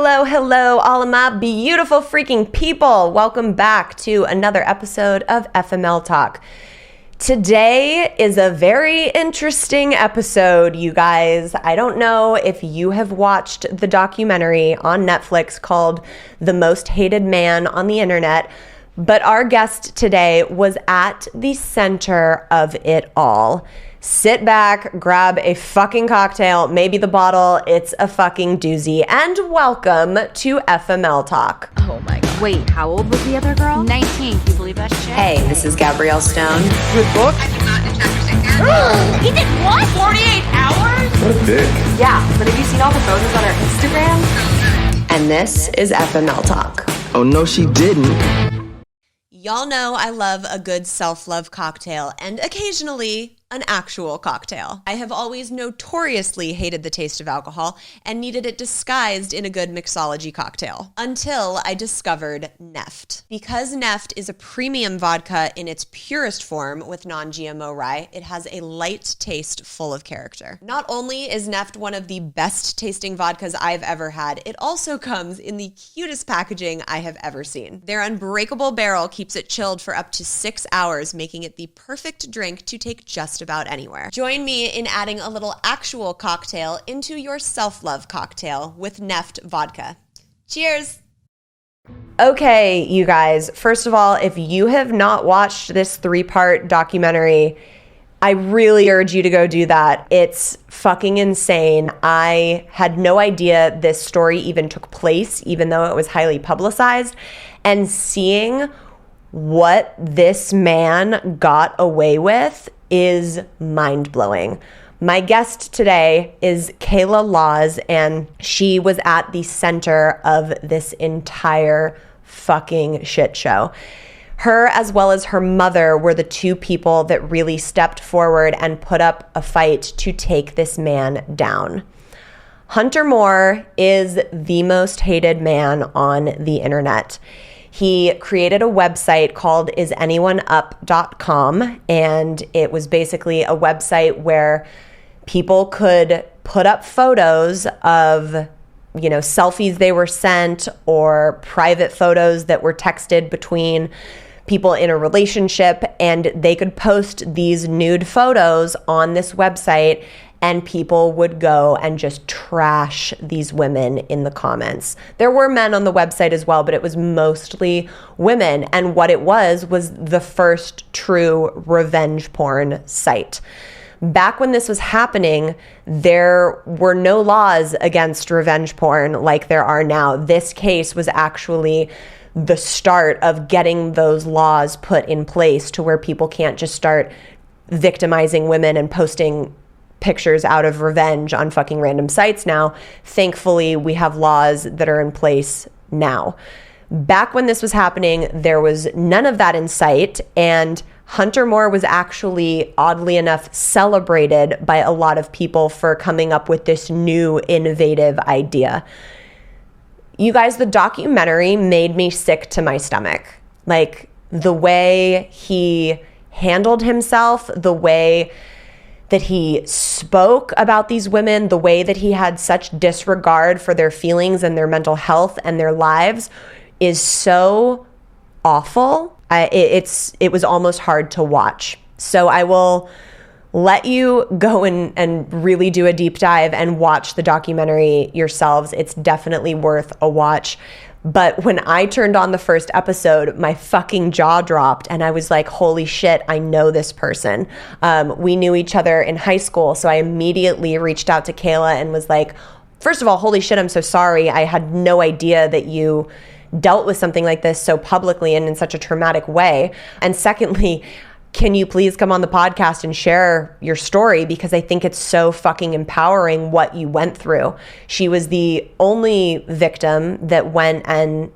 Hello, all of my beautiful freaking people. Welcome back to another episode of FML Talk. Today is a very interesting episode, you guys. I don't know if you have watched the documentary on Netflix called The Most Hated Man on the Internet, but our guest today was at the center of it all. Sit back, grab a fucking cocktail, maybe the bottle, it's a fucking doozy, and welcome to FML Talk. Oh my god. Wait, how old was the other girl? 19. Can you believe that shit? Hey, this is Gabrielle Stone. Good book? I did not in chapter 6. He did what? 48 hours? What a dick. Yeah, but have you seen all the photos on her Instagram? And this is FML Talk. Oh, no, she didn't. Y'all know I love a good self-love cocktail and occasionally an actual cocktail. I have always notoriously hated the taste of alcohol and needed it disguised in a good mixology cocktail until I discovered Neft. Because Neft is a premium vodka in its purest form with non-GMO rye, it has a light taste full of character. Not only is Neft one of the best tasting vodkas I've ever had, it also comes in the cutest packaging I have ever seen. Their unbreakable barrel keeps it chilled for up to 6 hours, making it the perfect drink to take just about anywhere. Join me in adding a little actual cocktail into your self-love cocktail with Neft vodka. Cheers! Okay, you guys, first of all, if you have not watched this 3-part documentary, I really urge you to go do that. It's fucking insane. I had no idea this story even took place, even though it was highly publicized, and seeing what this man got away with is mind-blowing. My guest today is Kayla Laws, and she was at the center of this entire fucking shit show. Her, as well as her mother, were the two people that really stepped forward and put up a fight to take this man down. Hunter Moore is the most hated man on the internet. He created a website called isanyoneUp.com, and it was basically a website where people could put up photos of, selfies they were sent or private photos that were texted between people in a relationship, and they could post these nude photos on this website, and people would go and just trash these women in the comments. There were men on the website as well, but it was mostly women. And what it was the first true revenge porn site. Back when this was happening, there were no laws against revenge porn like there are now. This case was actually the start of getting those laws put in place to where people can't just start victimizing women and posting pictures out of revenge on fucking random sites now. Thankfully, we have laws that are in place now. Back when this was happening, there was none of that in sight, and Hunter Moore was actually, oddly enough, celebrated by a lot of people for coming up with this new innovative idea. You guys, the documentary made me sick to my stomach. Like, the way he handled himself, the way that he spoke about these women, the way that he had such disregard for their feelings and their mental health and their lives is so awful. It was almost hard to watch. So I will let you go and really do a deep dive and watch the documentary yourselves. It's definitely worth a watch. But when I turned on the first episode, my fucking jaw dropped and I was like, holy shit, I know this person. We knew each other in high school. So I immediately reached out to Kayla and was like, first of all, holy shit, I'm so sorry. I had no idea that you dealt with something like this so publicly and in such a traumatic way. And secondly, can you please come on the podcast and share your story? Because I think it's so fucking empowering what you went through. She was the only victim that went and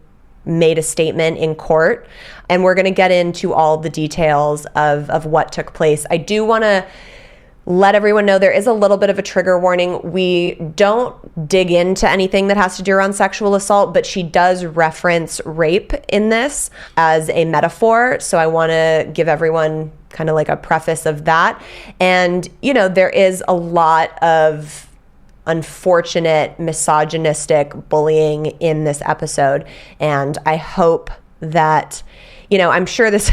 made a statement in court. And we're going to get into all the details of what took place. I do want to let everyone know there is a little bit of a trigger warning. We don't dig into anything that has to do around sexual assault, but she does reference rape in this as a metaphor. So I want to give everyone kind of like a preface of that. And, you know, there is a lot of unfortunate misogynistic bullying in this episode. And I hope that, you know, I'm sure this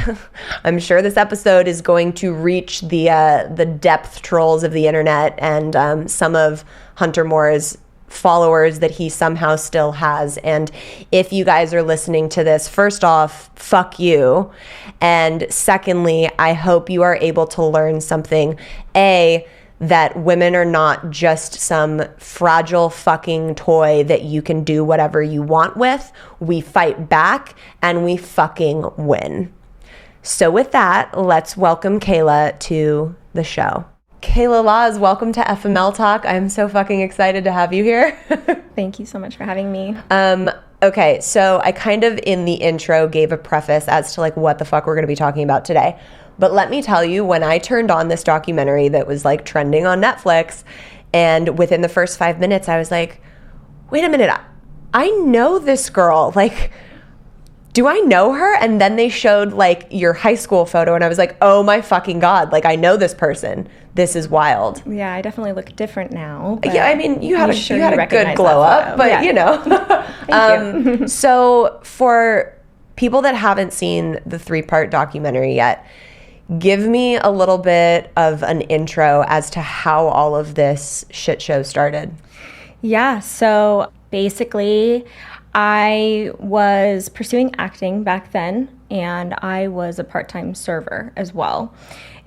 episode is going to reach the depth trolls of the internet and some of Hunter Moore's followers that he somehow still has. And if you guys are listening to this, first off, fuck you. And secondly, I hope you are able to learn something. That women are not just some fragile fucking toy that you can do whatever you want with. We fight back and we fucking win. So with that, let's welcome Kayla to the show. Kayla Laws, welcome to FML Talk. I'm so fucking excited to have you here. Thank you so much for having me. Okay, so I kind of in the intro gave a preface as to like what the fuck we're going to be talking about today. But let me tell you, when I turned on this documentary that was like trending on Netflix, and within the first 5 minutes, I was like, wait a minute, I know this girl. Like, do I know her? And then they showed like your high school photo, and I was like, oh my fucking God, like I know this person. This is wild. Yeah, I definitely look different now. Yeah, I mean, you had a good glow up, but yeah. You know. Thank you. So for people that haven't seen the 3-part documentary yet, give me a little bit of an intro as to how all of this shit show started. Yeah, so basically I was pursuing acting back then, and I was a part-time server as well.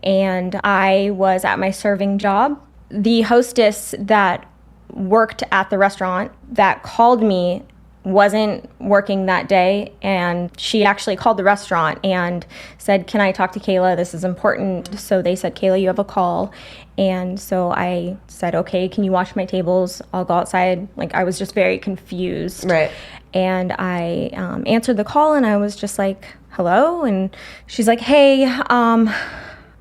And I was at my serving job. The hostess that worked at the restaurant that called me wasn't working that day, and she actually called the restaurant and said, can I talk to Kayla? This is important. So they said, Kayla, you have a call. And so I said, okay, can you wash my tables? I'll go outside. Like, I was just very confused. Right. And I answered the call, and I was just like, hello? And she's like, hey,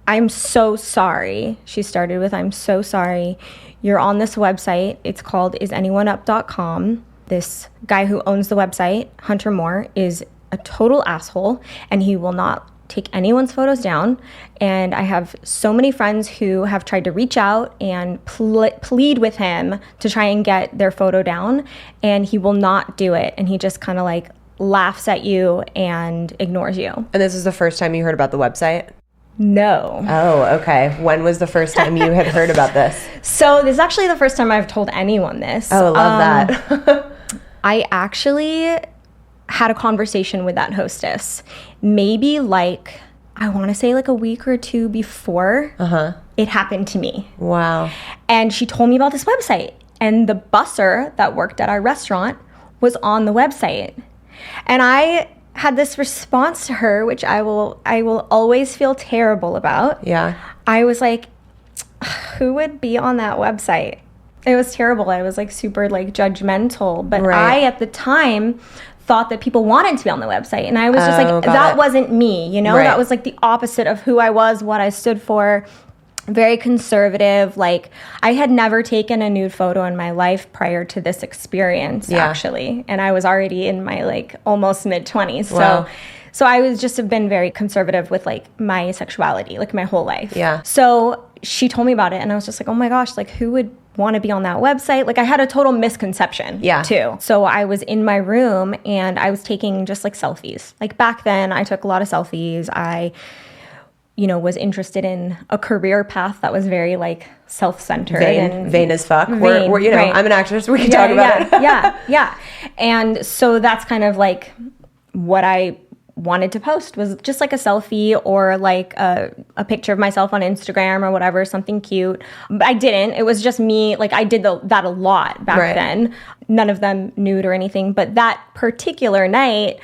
I'm so sorry. She started with, I'm so sorry. You're on this website. It's called isanyoneup.com. This guy who owns the website, Hunter Moore, is a total asshole, and he will not take anyone's photos down. And I have so many friends who have tried to reach out and plead with him to try and get their photo down, and he will not do it. And he just kind of like laughs at you and ignores you. And this is the first time you heard about the website? No. Oh, okay. When was the first time you had heard about this? So this is actually the first time I've told anyone this. Oh, love that. I actually had a conversation with that hostess maybe like, I want to say like a week or two before it happened to me. Wow. And she told me about this website, and the busser that worked at our restaurant was on the website. And I had this response to her, which I will always feel terrible about. Yeah. I was like, who would be on that website? It was terrible. I was like super like judgmental, but right. I at the time thought that people wanted to be on the website, and I was just like, that wasn't me, you know? Right. That was like the opposite of who I was, what I stood for. Very conservative. Like, I had never taken a nude photo in my life prior to this experience, actually. And I was already in my like almost mid-20s. Wow. So I was just have been very conservative with like my sexuality, like my whole life. Yeah. So she told me about it, and I was just like, oh my gosh, like who would want to be on that website? Like, I had a total misconception too. So I was in my room, and I was taking just like selfies. Like back then I took a lot of selfies. I was interested in a career path that was very like self-centered and vain as fuck. Vain, we're right. I'm an actress. We can talk about it. Yeah. And so that's kind of like what I wanted to post, was just like a selfie or like a picture of myself on Instagram or whatever, something cute. But I didn't. It was just me. Like, I did that a lot back then. None of them nude or anything. But that particular night,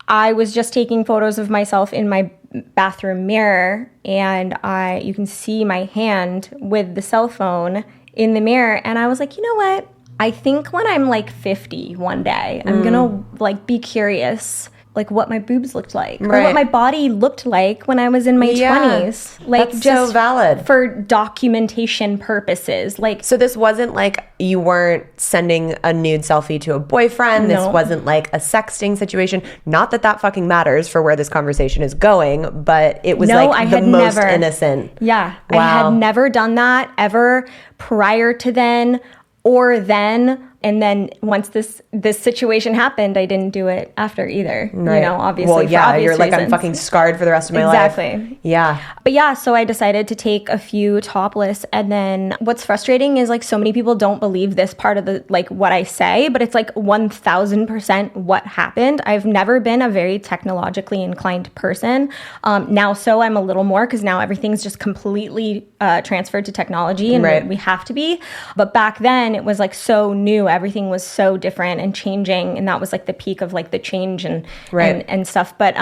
I was just taking photos of myself in my bathroom mirror, and you can see my hand with the cell phone in the mirror, and I was like, you know what? I think when I'm like 50 one day, I'm gonna like be curious like what my boobs looked like, or what my body looked like when I was in my 20s. Like, that's just so valid for documentation purposes. Like, so this wasn't like you weren't sending a nude selfie to a boyfriend. No. This wasn't like a sexting situation. Not that that fucking matters for where this conversation is going, but it was like the most innocent. Yeah. Wow. I had never done that ever prior to then or then. And then once this situation happened, I didn't do it after either. Right. You know, obviously. Well, yeah, for obvious you're like, I'm reasons. fucking scarred for the rest of my life. Exactly. Yeah. But yeah, so I decided to take a few topless. And then what's frustrating is like so many people don't believe this part of the like what I say, but it's like 1000% what happened. I've never been a very technologically inclined person. Now, so I'm a little more because now everything's just completely transferred to technology and Right. we have to be. But back then it was like so new. Everything was so different and changing. And that was like the peak of like the change and Right. and stuff. But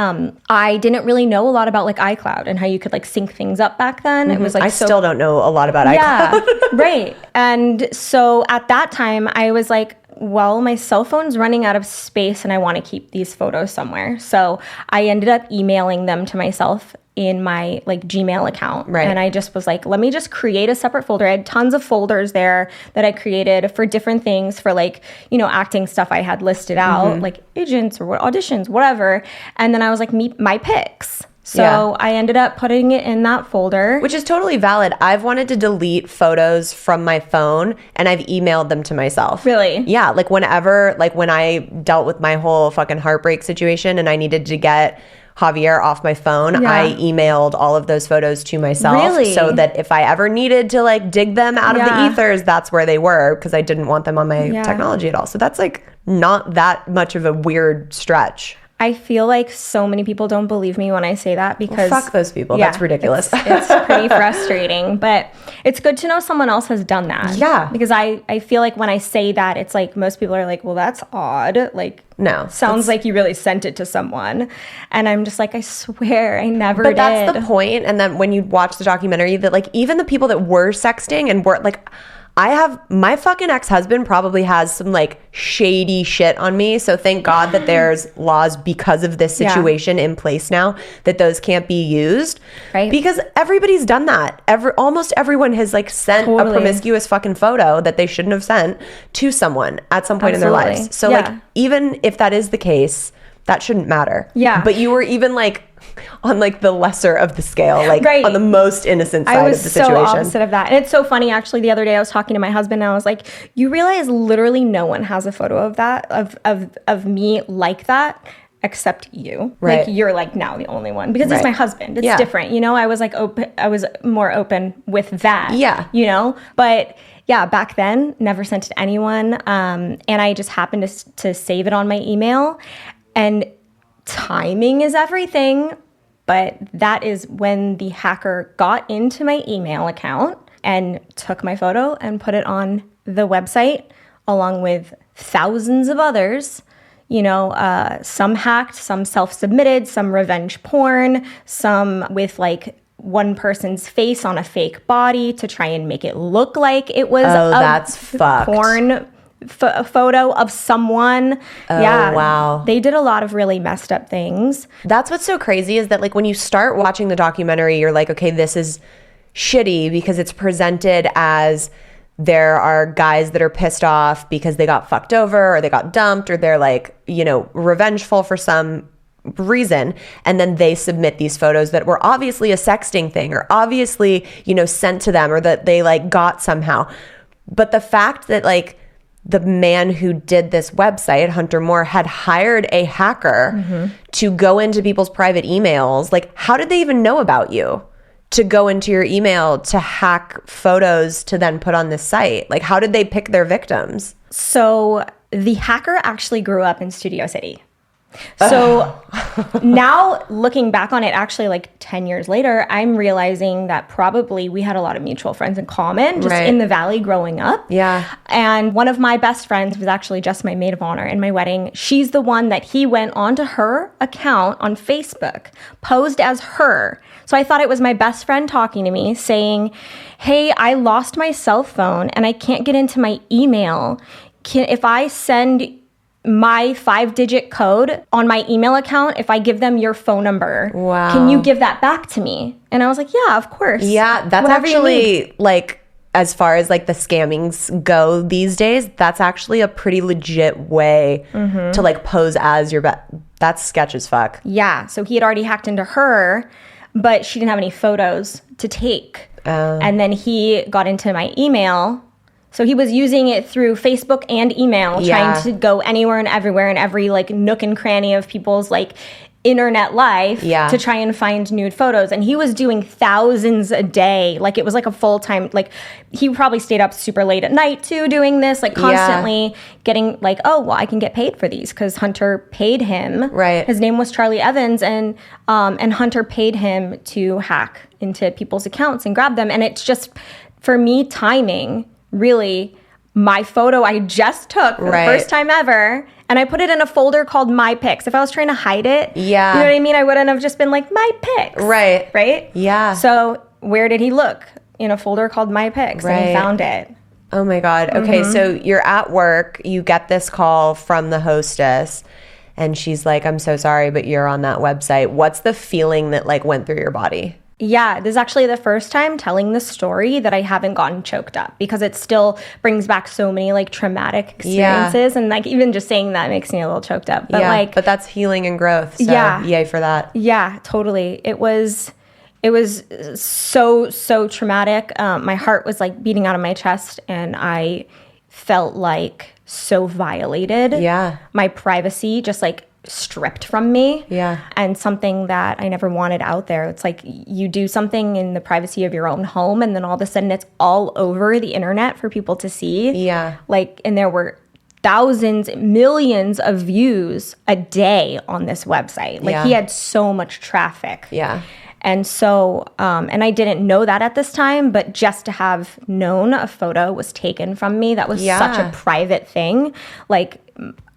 I didn't really know a lot about like iCloud and how you could like sync things up back then. It was like I still don't know a lot about yeah, iCloud. right. And so at that time, I was like, well, my cell phone's running out of space and I want to keep these photos somewhere. So I ended up emailing them to myself in my like Gmail account. Right. And I just was like, let me just create a separate folder. I had tons of folders there that I created for different things for like, you know, acting stuff I had listed out, like agents or auditions, whatever. And then I was like, my pics. So Yeah. I ended up putting it in that folder. Which is totally valid. I've wanted to delete photos from my phone and I've emailed them to myself. Really? Yeah. Like whenever, like when I dealt with my whole fucking heartbreak situation and I needed to get Javier off my phone, Yeah. I emailed all of those photos to myself. Really? So that if I ever needed to like dig them out of the Yeah. ethers, that's where they were because I didn't want them on my Yeah. technology at all. So that's like not that much of a weird stretch. I feel like so many people don't believe me when I say that because Fuck those people. That's ridiculous. It's pretty frustrating, but it's good to know someone else has done that. Yeah. Because I feel like when I say that, it's like most people are like, well, that's odd. Like, No, sounds like you really sent it to someone. And I'm just like, I swear I never But did. that's the point. And then when you watch the documentary, that like even the people that were sexting and were like, my fucking ex-husband probably has some like shady shit on me. So thank God that there's laws because of this situation in place now that those can't be used. Right. Because everybody's done that. Almost everyone has like sent a promiscuous fucking photo that they shouldn't have sent to someone at some point in their Absolutely. lives. So Yeah. like even if that is the case, that shouldn't matter. Yeah. But you were even like on like the lesser of the scale, like Right. on the most innocent side I was of the situation. so opposite of that. And it's so funny, actually, the other day I was talking to my husband and I was like, you realize literally no one has a photo of that, of me like that, except you. Right. Like, you're like now the only one because Right. it's my husband. It's Yeah. different. You know, I was like open, I was more open with that. Yeah. You know, but yeah, back then, never sent it to anyone. And I just happened to save it on my email. And timing is everything. But that is when the hacker got into my email account and took my photo and put it on the website along with thousands of others. You know, some hacked, some self-submitted, some revenge porn, some with like one person's face on a fake body to try and make it look like it was that's fucked. porn photo of someone. Oh, yeah, wow. They did a lot of really messed up things. That's what's so crazy is that like when you start watching the documentary, you're like, okay, this is shitty because it's presented as there are guys that are pissed off because they got fucked over or they got dumped or they're like, you know, revengeful for some reason. And then they submit these photos that were obviously a sexting thing or obviously, you know, sent to them or that they like got somehow. But the fact that like the man who did this website, Hunter Moore, had hired a hacker to go into people's private emails. Like, how did they even know about you to go into your email to hack photos to then put on this site? Like, how did they pick their victims? So the hacker actually grew up in Studio City. So now looking back on it, actually like 10 years later, I'm realizing that probably we had a lot of mutual friends in common just Right. in the Valley growing up. Yeah. And one of my best friends was actually just my maid of honor in my wedding. She's the one that he went onto her account on Facebook, posed as her. So I thought it was my best friend talking to me saying, hey, I lost my cell phone and I can't get into my email. If I send my 5-digit code on my email account, if I give them your phone number, Wow. can you give that back to me? And I was like, yeah, of course. Yeah, that's Whatever you need. actually like, as far as like the scammings go these days, that's actually a pretty legit way to like pose as your that's sketch as fuck. Yeah, so he had already hacked into her, but she didn't have any photos to take. And then he got into my email, So he was using it through Facebook and email, trying to go anywhere and everywhere in every like nook and cranny of people's like internet life to try and find nude photos. And he was doing thousands a day. Like it was like a full-time, like he probably stayed up super late at night too doing this, like constantly getting like, oh, well, I can get paid for these because Hunter paid him. Right. His name was Charlie Evans, and Hunter paid him to hack into people's accounts and grab them. And it's just, for me, timing, really, my photo I just took for the first time ever, and I put it in a folder called My Pics. If I was trying to hide it, you know what I mean? I wouldn't have just been like, My Pics. Right. Right? Yeah. So where did he look? In a folder called My Pics, and he found it. Oh my God. Okay, so you're at work, you get this call from the hostess, and she's like, I'm so sorry, but you're on that website. What's the feeling that like went through your body? Yeah, this is actually the first time telling the story that I haven't gotten choked up, because it still brings back so many like traumatic experiences. And like even just saying that makes me a little choked up. But like, but that's healing and growth. So yay for that. Yeah, totally. It was so traumatic. My heart was like beating out of my chest, and I felt like so violated. Yeah. My privacy just like stripped from me. Yeah. And something that I never wanted out there. It's like you do something in the privacy of your own home, and then all of a sudden it's all over the internet for people to see. Yeah. Like, and there were thousands, millions of views a day on this website. Like he had so much traffic. Yeah. And so, and I didn't know that at this time, but just to have known a photo was taken from me, that was such a private thing. Like,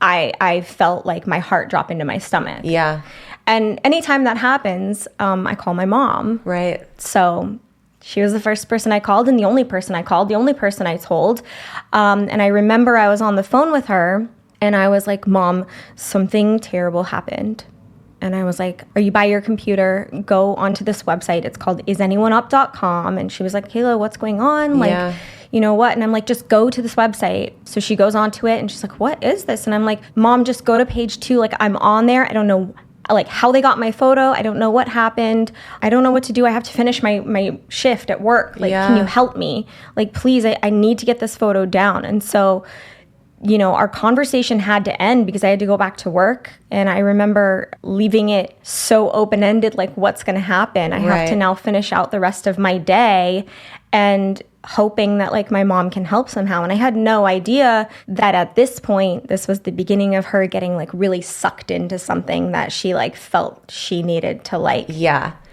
I felt like my heart drop into my stomach. Yeah. And anytime that happens, I call my mom. Right. So she was the first person I called, and the only person I called, the only person I told. And I remember I was on the phone with her, and I was like, Mom, something terrible happened. And I was like, are you by your computer? Go onto this website. It's called isanyoneup.com. And she was like, Kayla, what's going on? Like, you know what? And I'm like, just go to this website. So she goes onto it, and she's like, what is this? And I'm like, Mom, just go to page 2. Like, I'm on there. I don't know like how they got my photo. I don't know what happened. I don't know what to do. I have to finish my shift at work. Like, can you help me? Like, please, I need to get this photo down. And so, you know, our conversation had to end because I had to go back to work. And I remember leaving it so open-ended, like, what's going to happen? I have to now finish out the rest of my day, and hoping that, like, my mom can help somehow. And I had no idea that at this point, this was the beginning of her getting, like, really sucked into something that she, like, felt she needed to, like,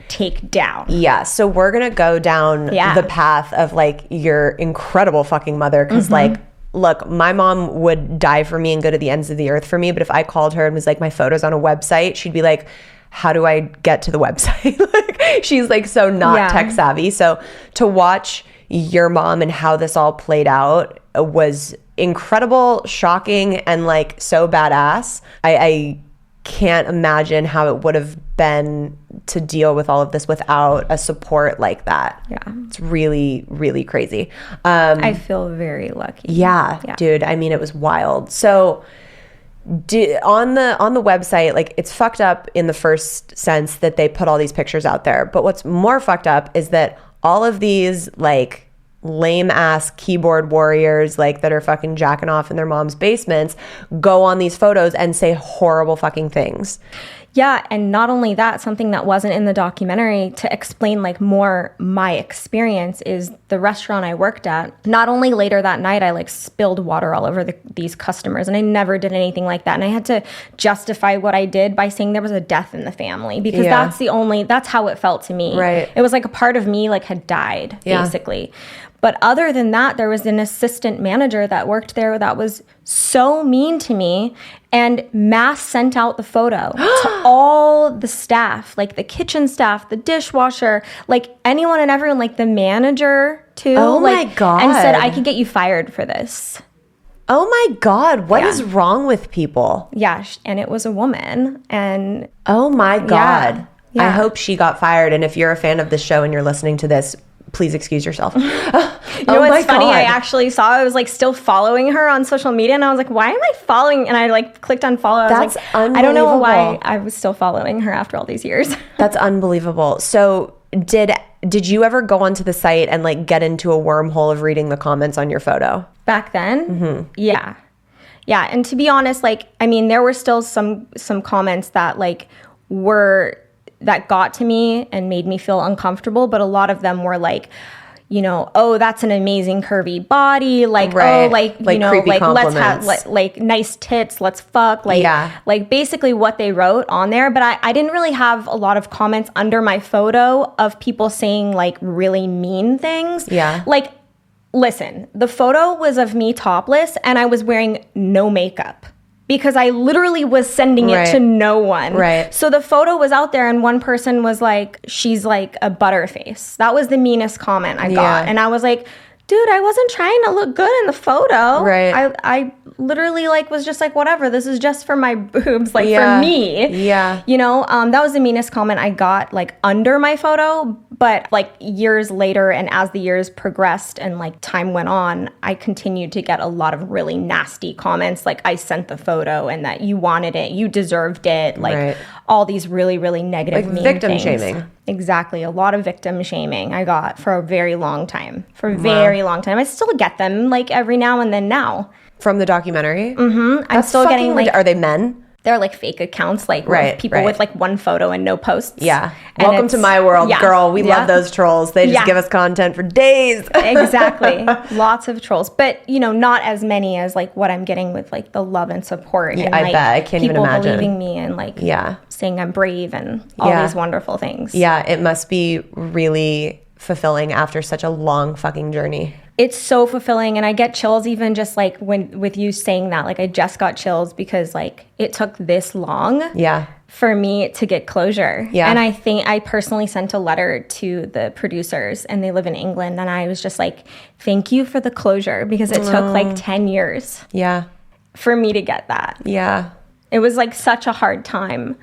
take down. Yeah. So we're going to go down the path of, like, your incredible fucking mother. Because, like, look, my mom would die for me and go to the ends of the earth for me. But if I called her and was like, my photo's on a website, she'd be like, how do I get to the website? Like, she's like so not tech savvy. So to watch your mom and how this all played out was incredible, shocking, and like so badass. I can't imagine how it would have been to deal with all of this without a support like that. Yeah. It's really, really crazy. I feel very lucky. Yeah, dude. I mean, it was wild. So on the website, like, it's fucked up in the first sense that they put all these pictures out there. But what's more fucked up is that all of these, like, lame ass keyboard warriors, like, that are fucking jacking off in their mom's basements, go on these photos and say horrible fucking things. Yeah, and not only that, something that wasn't in the documentary, to explain like more my experience, is the restaurant I worked at. Not only later that night, I like spilled water all over these customers, and I never did anything like that. And I had to justify what I did by saying there was a death in the family, because that's how it felt to me. Right. It was like a part of me like had died, basically. But other than that, there was an assistant manager that worked there that was so mean to me, and mass sent out the photo to all the staff, like the kitchen staff, the dishwasher, like anyone and everyone, like the manager too. Oh like, my God. And said, I could get you fired for this. Oh my God. What is wrong with people? Yeah. And it was a woman. And oh my God. Yeah. I hope she got fired. And if you're a fan of this show and you're listening to this, please excuse yourself. You know what's funny? I actually saw, I was like still following her on social media, and I was like, why am I following? And I like clicked on follow. I was like, unbelievable. I don't know why I was still following her after all these years. That's unbelievable. So Did you ever go onto the site and like get into a wormhole of reading the comments on your photo? Back then? Yeah. Yeah. And to be honest, like, I mean, there were still some comments that like that got to me and made me feel uncomfortable. But a lot of them were like, you know, oh, that's an amazing curvy body. Like, oh, like you know, like let's have like nice tits. Let's fuck. Like, like basically what they wrote on there. But I didn't really have a lot of comments under my photo of people saying like really mean things. Yeah. Like, listen, the photo was of me topless and I was wearing no makeup. Because I literally was sending it to no one. Right. So the photo was out there and one person was like, she's like a butterface. That was the meanest comment I got. And I was like, dude, I wasn't trying to look good in the photo. Right. I literally like was just like, whatever, this is just for my boobs, like for me. Yeah. You know, that was the meanest comment I got like under my photo. But like years later and as the years progressed and like time went on, I continued to get a lot of really nasty comments. Like I sent the photo and that you wanted it, you deserved it. Like all these really, really negative, mean victim things. Shaming. Exactly. A lot of victim shaming I got for a very long time. For a very long time. I still get them like every now and then now. From the documentary? Mm-hmm. I'm still getting like... Are they men? They're like fake accounts, like with people with like one photo and no posts. Yeah. And welcome to my world, girl. We love those trolls. They just give us content for days. Exactly. Lots of trolls. But, you know, not as many as like what I'm getting with like the love and support. Yeah, and, I like, bet. I can't even imagine. People believing me and like saying I'm brave and all these wonderful things. Yeah, it must be really fulfilling after such a long fucking journey. It's so fulfilling, and I get chills even just like with you saying that. Like I just got chills because like it took this long for me to get closure. Yeah. And I think I personally sent a letter to the producers, and they live in England, and I was just like, thank you for the closure, because it took like 10 years for me to get that. Yeah. It was like such a hard time.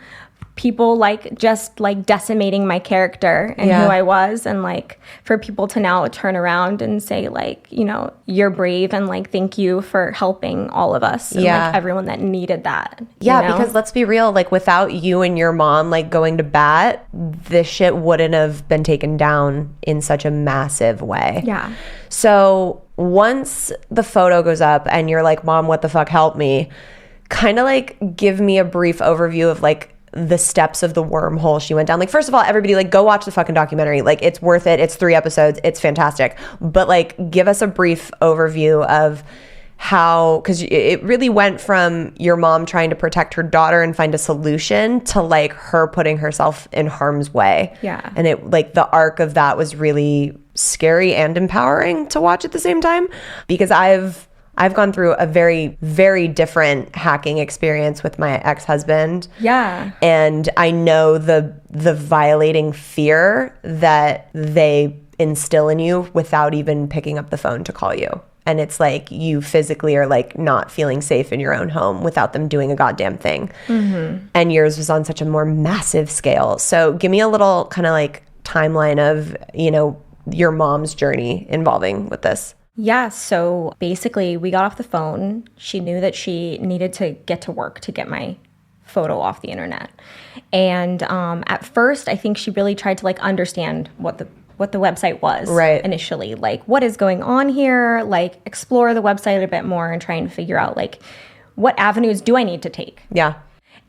People like just like decimating my character and who I was, and like for people to now turn around and say like, you know, you're brave and like thank you for helping all of us and like everyone that needed that. Yeah, you know? Because let's be real, like without you and your mom like going to bat, this shit wouldn't have been taken down in such a massive way. Yeah. So once the photo goes up and you're like, Mom, what the fuck, help me, kind of like give me a brief overview of like the steps of the wormhole she went down. Like, first of all, everybody like go watch the fucking documentary. Like, it's worth it. It's 3 episodes. It's fantastic. But like, give us a brief overview of how, because it really went from your mom trying to protect her daughter and find a solution to like her putting herself in harm's way. Yeah. And it like the arc of that was really scary and empowering to watch at the same time, because I've gone through a very, very different hacking experience with my ex-husband. Yeah. And I know the violating fear that they instill in you without even picking up the phone to call you. And it's like you physically are like not feeling safe in your own home without them doing a goddamn thing. Mm-hmm. And yours was on such a more massive scale. So give me a little kind of like timeline of, you know, your mom's journey involving with this. Yeah, so basically we got off the phone. She knew that she needed to get to work to get my photo off the internet. And at first, I think she really tried to like understand what the website was initially. Like, what is going on here? Like, explore the website a bit more and try and figure out like, what avenues do I need to take? Yeah.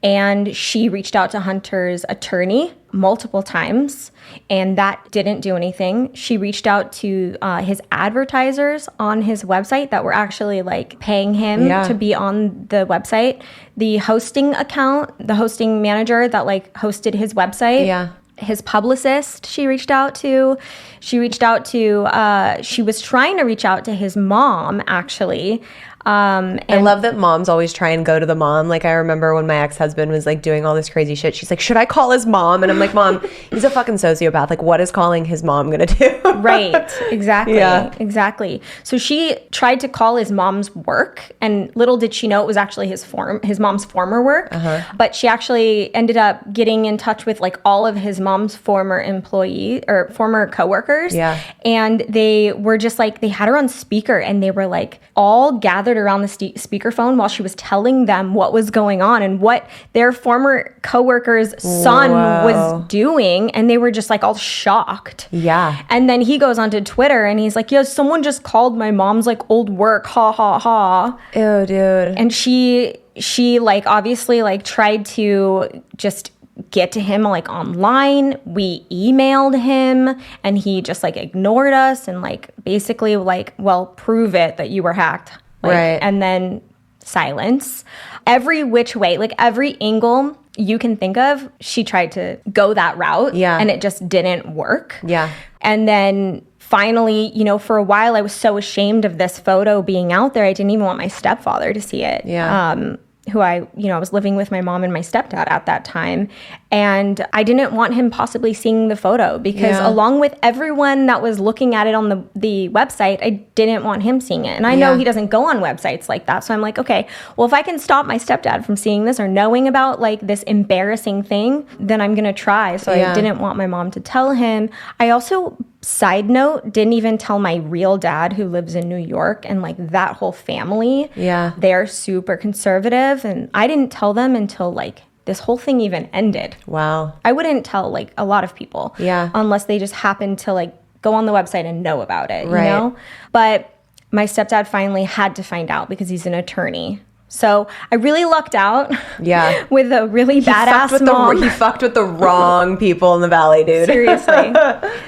And she reached out to Hunter's attorney multiple times, and that didn't do anything. She reached out to his advertisers on his website that were actually like paying him to be on the website. The hosting account, the hosting manager that like hosted his website. Yeah. His publicist, she reached out to. She was trying to reach out to his mom, actually. And I love that moms always try and go to the mom. Like, I remember when my ex-husband was like doing all this crazy shit, she's like, should I call his mom? And I'm like, Mom, he's a fucking sociopath. Like, what is calling his mom gonna do? Right. Exactly. Yeah. Exactly. So she tried to call his mom's work, and little did she know it was actually his mom's former work. Uh-huh. But she actually ended up getting in touch with like all of his mom's former employee or former coworkers. Yeah. And they were just like, they had her on speaker, and they were like all gathered gathered around the speakerphone while she was telling them what was going on and what their former coworker's son was doing. And they were just like all shocked. Yeah. And then he goes onto Twitter and he's like, yo, someone just called my mom's like old work. Ha ha ha. Ew, dude. And she like obviously like tried to just get to him like online. We emailed him and he just like ignored us and like basically like, well, prove it that you were hacked. Like, right. And then silence. Every which way, like every angle you can think of, she tried to go that route. Yeah. And it just didn't work. Yeah. And then finally, you know, for a while I was so ashamed of this photo being out there. I didn't even want my stepfather to see it. Yeah. Who I was living with my mom and my stepdad at that time. And I didn't want him possibly seeing the photo because along with everyone that was looking at it on the website, I didn't want him seeing it. And I know he doesn't go on websites like that. So I'm like, okay, well, if I can stop my stepdad from seeing this or knowing about like this embarrassing thing, then I'm going to try. So I didn't want my mom to tell him. I also, side note, didn't even tell my real dad who lives in New York and like that whole family. Yeah. They're super conservative. And I didn't tell them until like this whole thing even ended. Wow. I wouldn't tell like a lot of people. Yeah. Unless they just happened to like go on the website and know about it, right. You know? But my stepdad finally had to find out because he's an attorney. So I really lucked out. Yeah. With a really badass mom. He fucked with the wrong people in the valley, dude. Seriously.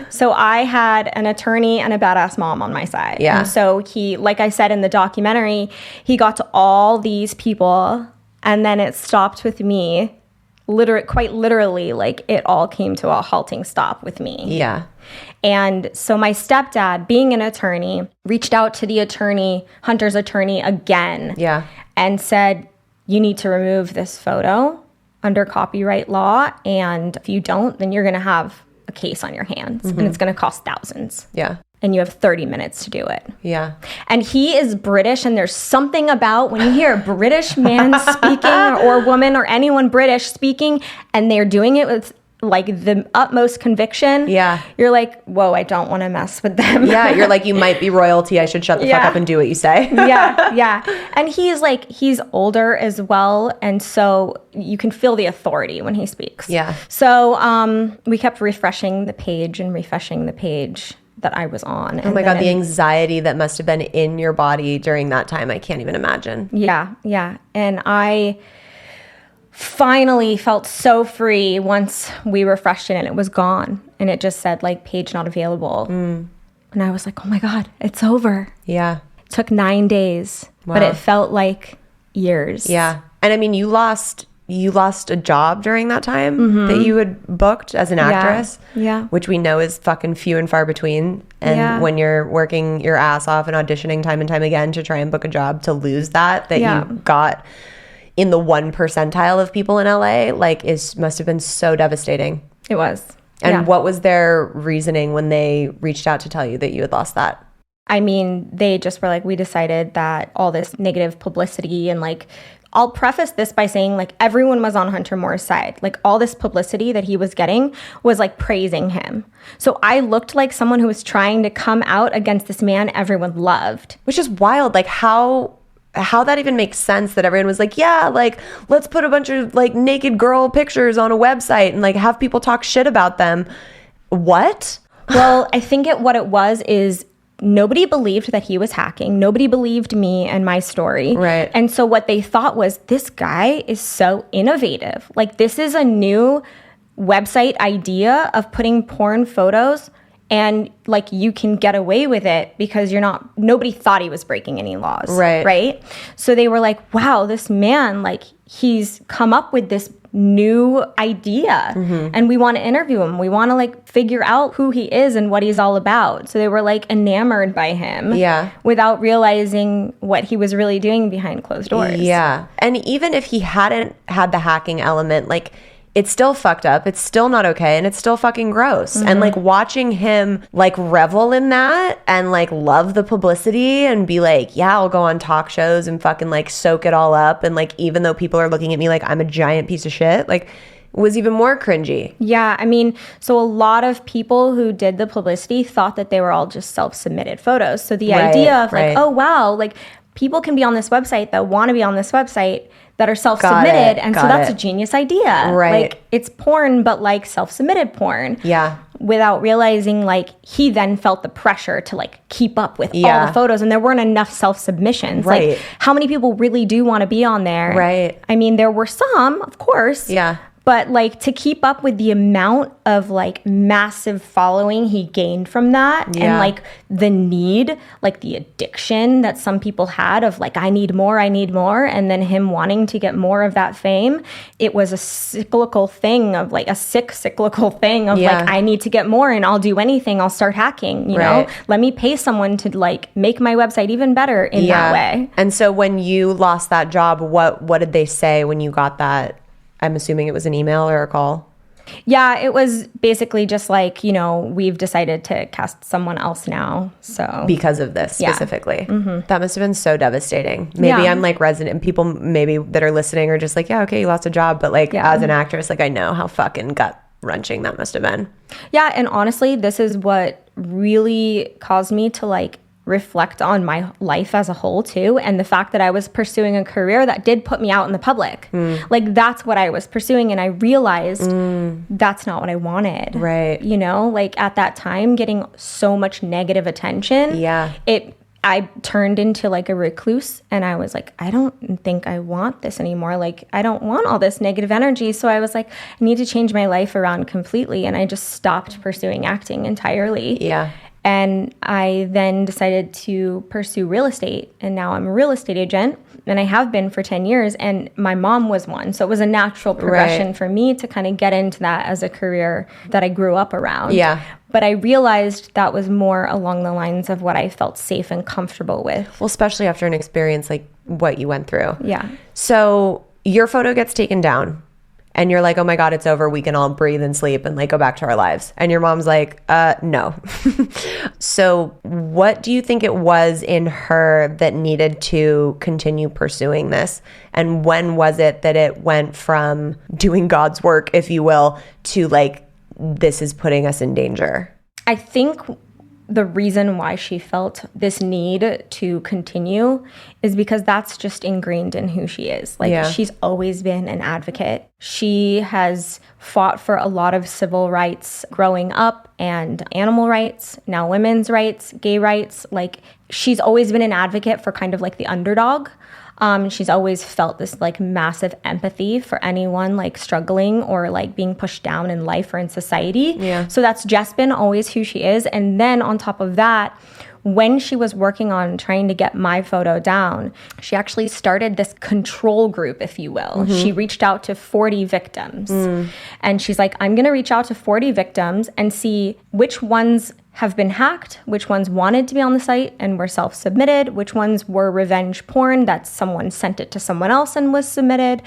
So I had an attorney and a badass mom on my side. Yeah. And so he, like I said in the documentary, he got to all these people and then it stopped with me. Quite literally, like it all came to a halting stop with me. Yeah. And so my stepdad, being an attorney, reached out to the attorney, Hunter's attorney again. Yeah. And said, you need to remove this photo under copyright law. And if you don't, then you're going to have a case on your hands and it's going to cost thousands. Yeah. And you have 30 minutes to do it. Yeah. And he is British. And there's something about when you hear a British man speaking or woman or anyone British speaking and they're doing it with like the utmost conviction. Yeah. You're like, whoa, I don't want to mess with them. Yeah. You're like, you might be royalty. I should shut the fuck up and do what you say. Yeah. And he's older as well. And so you can feel the authority when he speaks. Yeah. So we kept refreshing the page that I was on. Oh my God, the anxiety that must have been in your body during that time. I can't even imagine. Yeah. And I finally felt so free once we refreshed it and it was gone. And it just said like page not available. And I was like, oh my God, it's over. Yeah. It took 9 days, but it felt like years. Yeah. And I mean, you lost a job during that time that you had booked as an actress. Yeah. Which we know is fucking few and far between. And when you're working your ass off and auditioning time and time again to try and book a job, to lose that you got in the 1 percentile of people in LA, like must have been so devastating. It was. And what was their reasoning when they reached out to tell you that you had lost that? I mean, they just were like, we decided that all this negative publicity and like, I'll preface this by saying like everyone was on Hunter Moore's side. Like all this publicity that he was getting was like praising him. So I looked like someone who was trying to come out against this man everyone loved. Which is wild. Like how that even makes sense that everyone was like, yeah, like let's put a bunch of like naked girl pictures on a website and like have people talk shit about them. What? Well, I think what it was is nobody believed that he was hacking. Nobody believed me and my story. Right. And so what they thought was, this guy is so innovative. Like this is a new website idea of putting porn photos and like you can get away with it because nobody thought he was breaking any laws. Right. So they were like, wow, this man, like he's come up with this new idea and we want to interview him. We want to like figure out who he is and what he's all about. So they were like enamored by him without realizing what he was really doing behind closed doors. Yeah. And even if he hadn't had the hacking element, like it's still fucked up. It's still not okay. And it's still fucking gross. And like watching him like revel in that and like love the publicity and be like, yeah, I'll go on talk shows and fucking like soak it all up. And like, even though people are looking at me like I'm a giant piece of shit, like it was even more cringy. Yeah. I mean, so a lot of people who did the publicity thought that they were all just self-submitted photos. So the idea of like, oh, wow, like people can be on this website that want to be on this website that are self-submitted. And so that's a genius idea. Right. Like, it's porn, but like self-submitted porn. Yeah. Without realizing, like, he then felt the pressure to like keep up with all the photos, and there weren't enough self-submissions. Right. Like, how many people really do want to be on there? Right. I mean, there were some, of course. Yeah. But like, to keep up with the amount of like massive following he gained from that, and like the need, like the addiction that some people had of like, I need more, and then him wanting to get more of that fame, it was a cyclical thing of like cyclical thing of like, I need to get more, and I'll do anything. I'll start hacking, you know, let me pay someone to like make my website even better in that way. And so when you lost that job, what did they say when you got that? I'm assuming it was an email or a call. Yeah, it was basically just like, you know, we've decided to cast someone else now. So because of this specifically. That must have been so devastating. Maybe I'm like resident people maybe that are listening are just like, yeah, okay, you lost a job. But like as an actress, like I know how fucking gut wrenching that must have been. Yeah. And honestly, this is what really caused me to like reflect on my life as a whole too, and the fact that I was pursuing a career that did put me out in the public. Like, that's what I was pursuing, and I realized that's not what I wanted. Right. You know, like at that time, getting so much negative attention, I turned into like a recluse, and I was like, I don't think I want this anymore. Like, I don't want all this negative energy. So I was like, I need to change my life around completely, and I just stopped pursuing acting entirely. Yeah. And I then decided to pursue real estate. And now I'm a real estate agent, and I have been for 10 years. And my mom was one. So it was a natural progression for me to kind of get into that as a career that I grew up around. Yeah. But I realized that was more along the lines of what I felt safe and comfortable with. Well, especially after an experience like what you went through. Yeah. So your photo gets taken down. And you're like, oh my God, it's over. We can all breathe and sleep and like go back to our lives. And your mom's like, no. So what do you think it was in her that needed to continue pursuing this? And when was it that it went from doing God's work, if you will, to like, this is putting us in danger? I think the reason why she felt this need to continue is because that's just ingrained in who she is. Like, she's always been an advocate. She has fought for a lot of civil rights growing up, and animal rights, now women's rights, gay rights. Like, she's always been an advocate for kind of like the underdog. She's always felt this like massive empathy for anyone like struggling or like being pushed down in life or in society. Yeah. So that's just been always who she is. And then on top of that, when she was working on trying to get my photo down, she actually started this control group, if you will. She reached out to 40 victims. And she's like, I'm going to reach out to 40 victims and see which ones have been hacked, which ones wanted to be on the site and were self-submitted, which ones were revenge porn that someone sent it to someone else and was submitted.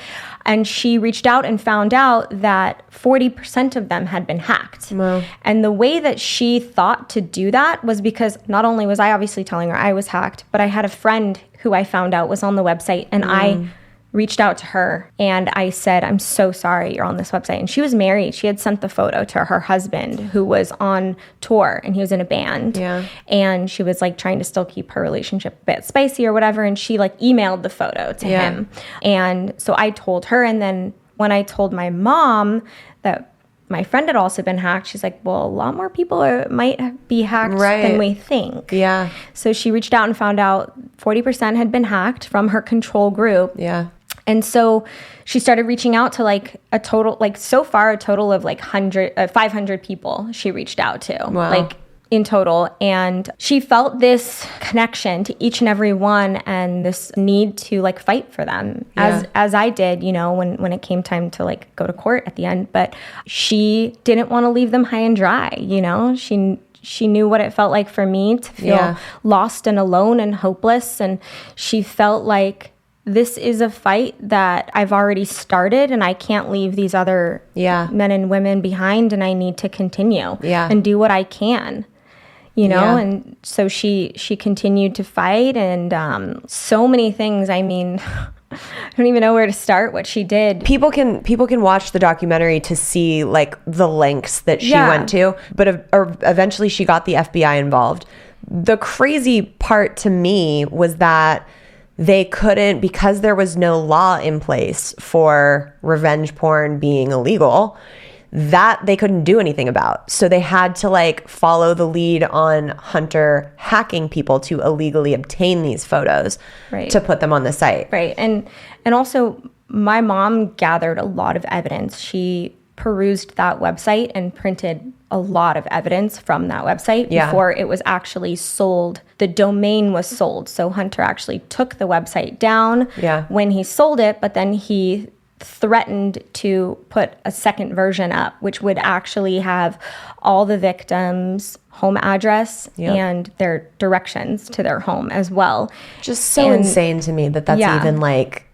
And she reached out and found out that 40% of them had been hacked. Wow. And the way that she thought to do that was because not only was I obviously telling her I was hacked, but I had a friend who I found out was on the website, and I reached out to her and I said, I'm so sorry you're on this website. And she was married. She had sent the photo to her husband, who was on tour, and he was in a band. Yeah. And she was like trying to still keep her relationship a bit spicy or whatever. And she like emailed the photo to him. And so I told her. And then when I told my mom that my friend had also been hacked, she's like, well, a lot more people might be hacked than we think. Yeah. So she reached out and found out 40% had been hacked from her control group. Yeah. And so she started reaching out to like a total, like so far a total of like 500 people she reached out to. Wow. Like in total. And she felt this connection to each and every one, and this need to like fight for them, as I did, you know, when it came time to like go to court at the end. But she didn't want to leave them high and dry, you know. She knew what it felt like for me to feel lost and alone and hopeless. And she felt like, this is a fight that I've already started, and I can't leave these other men and women behind, and I need to continue and do what I can, you know? And so she continued to fight, and so many things. I mean, I don't even know where to start what she did. People can watch the documentary to see like the lengths that she went to, but eventually she got the FBI involved. The crazy part to me was that they couldn't, because there was no law in place for revenge porn being illegal, that they couldn't do anything about. So they had to like follow the lead on Hunter hacking people to illegally obtain these photos to put them on the site. Right. And also my mom gathered a lot of evidence. She perused that website and printed a lot of evidence from that website before it was actually sold. The domain was sold. So Hunter actually took the website down when he sold it, but then he threatened to put a second version up, which would actually have all the victims' home address and their directions to their home as well. Just so insane to me that that's even like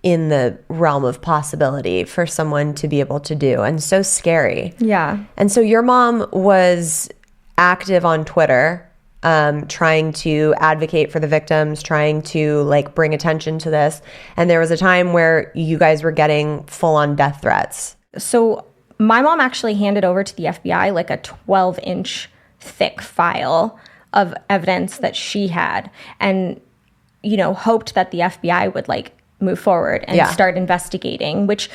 in the realm of possibility for someone to be able to do, and so scary. Yeah. And so your mom was active on Twitter, trying to advocate for the victims, trying to like bring attention to this. And there was a time where you guys were getting full on death threats. So my mom actually handed over to the FBI like a 12-inch thick file of evidence that she had, and, you know, hoped that the FBI would like move forward and start investigating, which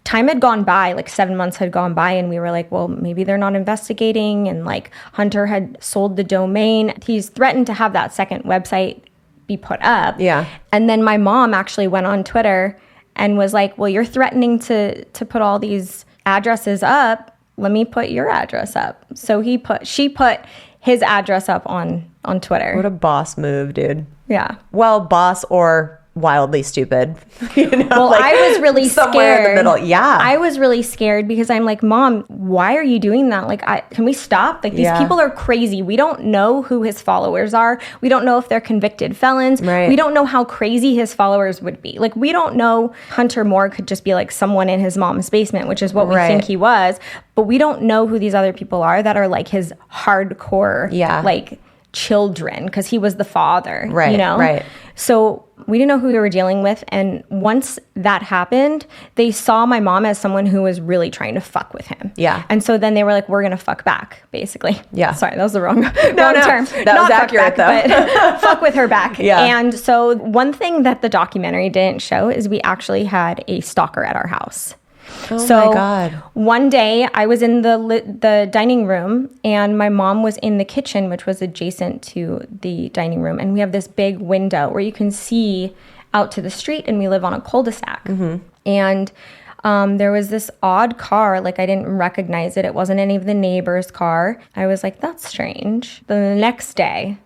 time had gone by, like 7 months had gone by, and we were like, well, maybe they're not investigating. And like Hunter had sold the domain. He's threatened to have that second website be put up. Yeah. And then my mom actually went on Twitter and was like, well, you're threatening to put all these addresses up. Let me put your address up. So she put his address up on Twitter. What a boss move, dude. Yeah. Well, boss or wildly stupid. You know, well, like I was really somewhere scared. in the middle. Yeah. I was really scared because I'm like, Mom, why are you doing that? Like, can we stop? Like, these people are crazy. We don't know who his followers are. We don't know if they're convicted felons. Right. We don't know how crazy his followers would be. Like, we don't know. Hunter Moore could just be like someone in his mom's basement, which is what we think he was. But we don't know who these other people are that are like his hardcore, like children, because he was the father. Right. You know? Right. So we didn't know who they were dealing with. And once that happened, they saw my mom as someone who was really trying to fuck with him. Yeah. And so then they were like, we're going to fuck back, basically. Yeah. Sorry, that was the wrong term. That Not was accurate, back, but fuck with her back. Yeah. And so one thing that the documentary didn't show is we actually had a stalker at our house. Oh so my God. One day I was in the dining room and my mom was in the kitchen, which was adjacent to the dining room. And we have this big window where you can see out to the street, and we live on a cul-de-sac. Mm-hmm. And there was this odd car, like I didn't recognize it. It wasn't any of the neighbors' car. I was like, that's strange. Then the next day,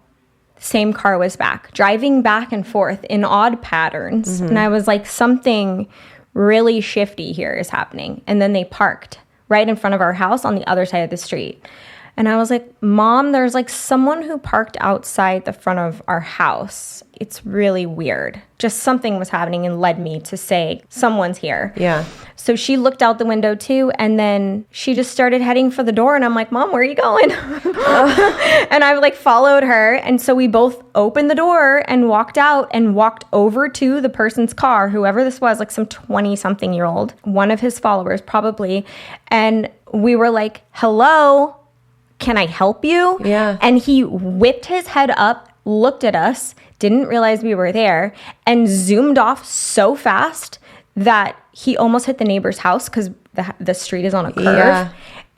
same car was back, driving back and forth in odd patterns. Mm-hmm. And I was like, something really shifty here is happening. And then they parked right in front of our house on the other side of the street. And I was like, Mom, there's like someone who parked outside the front of our house. It's really weird. Just something was happening and led me to say, someone's here. Yeah. So she looked out the window too, and then she just started heading for the door. And I'm like, Mom, where are you going? And I like followed her. And so we both opened the door and walked out and walked over to the person's car, whoever this was, like some 20-something-year-old, one of his followers probably. And we were like, hello, can I help you? Yeah. And he whipped his head up, looked at us, didn't realize we were there, and zoomed off so fast that he almost hit the neighbor's house because the street is on a curve. Yeah.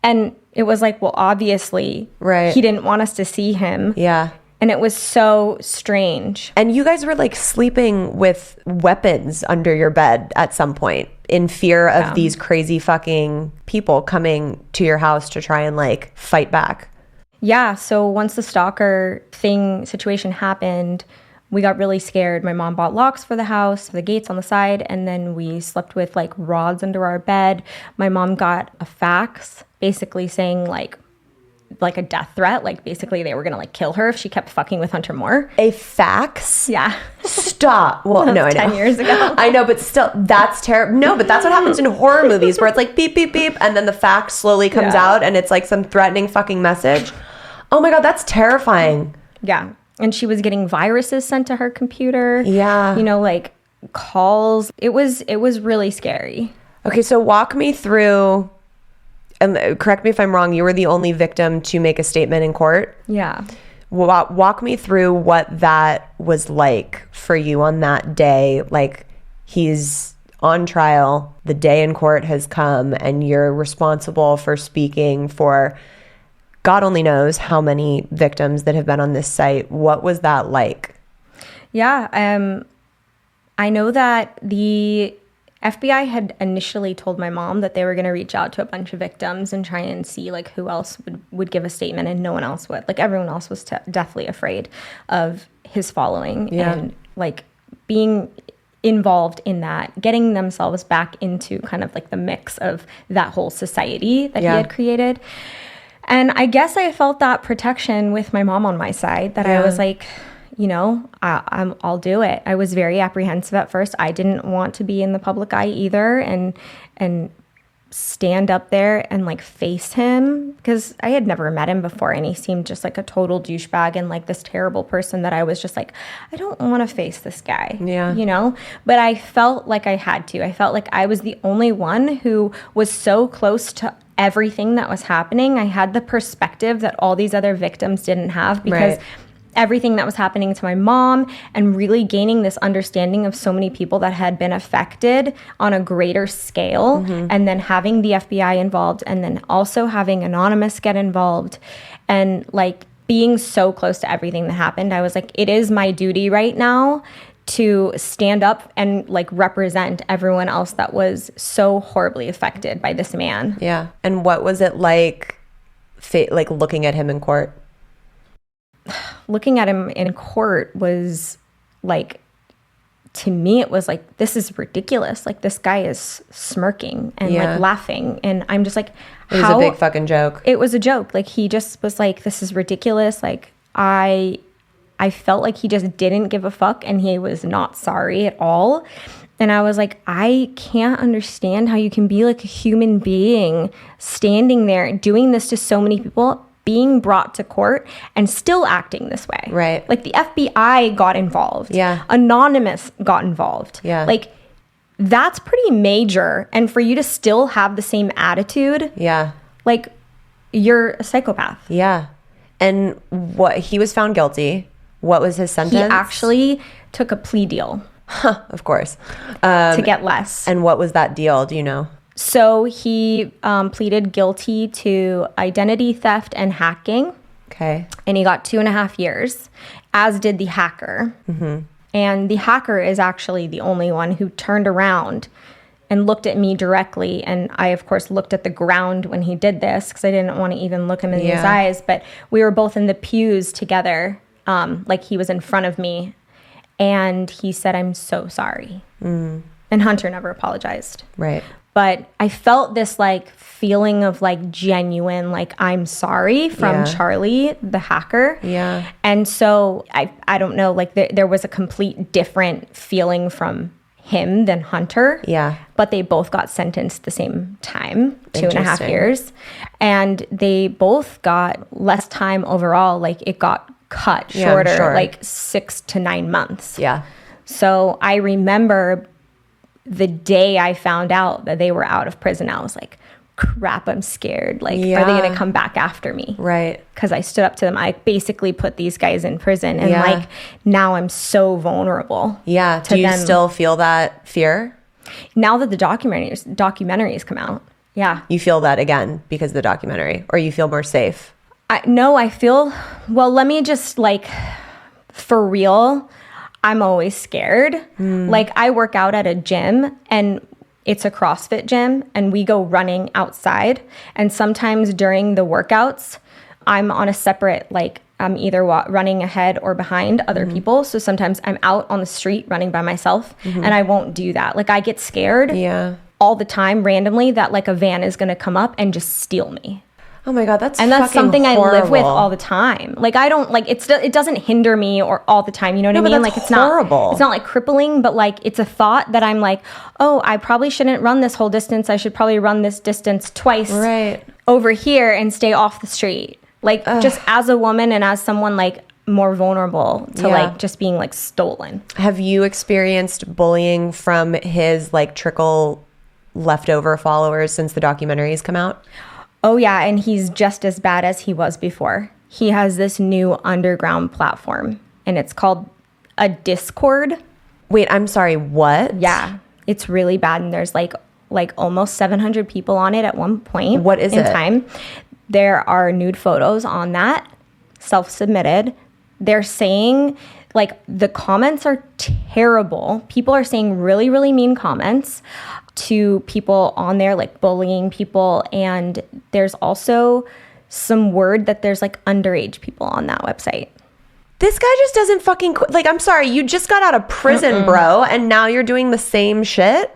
And it was like, well, obviously, he didn't want us to see him. Yeah. And it was so strange. And you guys were like sleeping with weapons under your bed at some point in fear of these crazy fucking people coming to your house to try and like fight back. Yeah. So once the stalker situation happened, we got really scared. My mom bought locks for the house, for the gates on the side, and then we slept with like rods under our bed. My mom got a fax basically saying like a death threat. Like basically they were going to like kill her if she kept fucking with Hunter Moore. A fax? Yeah. Stop. Well, no, I know. 10 years ago. I know, but still, that's terrible. No, but that's what happens in horror movies where it's like beep, beep, beep, and then the fax slowly comes out and it's like some threatening fucking message. Oh my God, that's terrifying. Yeah. And she was getting viruses sent to her computer. Yeah. You know, like calls. It was really scary. Okay, so walk me through, and correct me if I'm wrong, you were the only victim to make a statement in court. Yeah. Walk me through what that was like for you on that day. Like, he's on trial, the day in court has come, and you're responsible for speaking for God only knows how many victims that have been on this site. What was that like? Yeah, I know that the FBI had initially told my mom that they were going to reach out to a bunch of victims and try and see like who else would give a statement, and no one else would. Like, everyone else was deathly afraid of his following and like being involved in that, getting themselves back into kind of like the mix of that whole society that he had created. And I guess I felt that protection with my mom on my side, that I was like, you know, I'll do it. I was very apprehensive at first. I didn't want to be in the public eye either and stand up there and like face him, because I had never met him before and he seemed just like a total douchebag and like this terrible person that I was just like, I don't want to face this guy, you know? But I felt like I had to. I felt like I was the only one who was so close to everything that was happening. I had the perspective that all these other victims didn't have, because everything that was happening to my mom, and really gaining this understanding of so many people that had been affected on a greater scale, and then having the FBI involved, and then also having Anonymous get involved, and like being so close to everything that happened. I was like, it is my duty right now to stand up and like represent everyone else that was so horribly affected by this man. Yeah. And what was it like looking at him in court? Looking at him in court was like, to me, it was like, this is ridiculous. Like, this guy is smirking and like laughing. And I'm just like, it was a big fucking joke. It was a joke. Like, he just was like, this is ridiculous. Like, I felt like he just didn't give a fuck, and he was not sorry at all. And I was like, I can't understand how you can be like a human being standing there doing this to so many people, being brought to court and still acting this way. Right. Like, the FBI got involved. Yeah. Anonymous got involved. Yeah. Like, that's pretty major. And for you to still have the same attitude. Yeah. Like, you're a psychopath. Yeah. And he was found guilty. What was his sentence? He actually took a plea deal. Of course. To get less. And what was that deal? Do you know? So he pleaded guilty to identity theft and hacking. Okay. And he got 2.5 years, as did the hacker. And the hacker is actually the only one who turned around and looked at me directly. And I, of course, looked at the ground when he did this, because I didn't want to even look him in his eyes. But we were both in the pews together, like he was in front of me. And he said, "I'm so sorry." And Hunter never apologized. Right. But I felt this like feeling of like genuine, like, I'm sorry from Charlie, the hacker. Yeah. And so I don't know, like there was a complete different feeling from him than Hunter. Yeah. But they both got sentenced the same time, 2.5 years. And they both got less time overall. Like, it got cut shorter, like 6 to 9 months. Yeah. So I remember the day I found out that they were out of prison, I was like, crap, I'm scared. Like, are they going to come back after me? Right. Because I stood up to them. I basically put these guys in prison. And like, now I'm so vulnerable. Yeah. Do you still feel that fear? Now that the documentaries come out. Yeah. You feel that again because of the documentary, or you feel more safe? No, I feel, well, let me just like, for real, I'm always scared. Like, I work out at a gym, and it's a CrossFit gym, and we go running outside. And sometimes during the workouts, I'm on a separate, like, I'm either running ahead or behind other people. So sometimes I'm out on the street running by myself, and I won't do that. Like, I get scared all the time randomly that like a van is going to come up and just steal me. Oh my God, that's something horrible. I live with all the time. Like, I don't like it doesn't hinder me or all the time. You know what I mean? That's like, it's horrible. It's not like crippling, but like, it's a thought that I'm like, oh, I probably shouldn't run this whole distance. I should probably run this distance twice over here and stay off the street. Like, just as a woman and as someone like more vulnerable to like just being like stolen. Have you experienced bullying from his like trickle leftover followers since the documentaries come out? Oh, yeah. And he's just as bad as he was before. he has this new underground platform, and it's called a Discord. Wait, I'm sorry, what? Yeah, it's really bad, and there's like almost 700 people on it at one point. What is in it? Time. There are nude photos on that, self-submitted. They're saying, like, the comments are terrible. People are saying really, really mean comments to people on there, like bullying people. And there's also some word that there's like underage people on that website. This guy just doesn't fucking quit. Like, I'm sorry, you just got out of prison, bro, and now you're doing the same shit?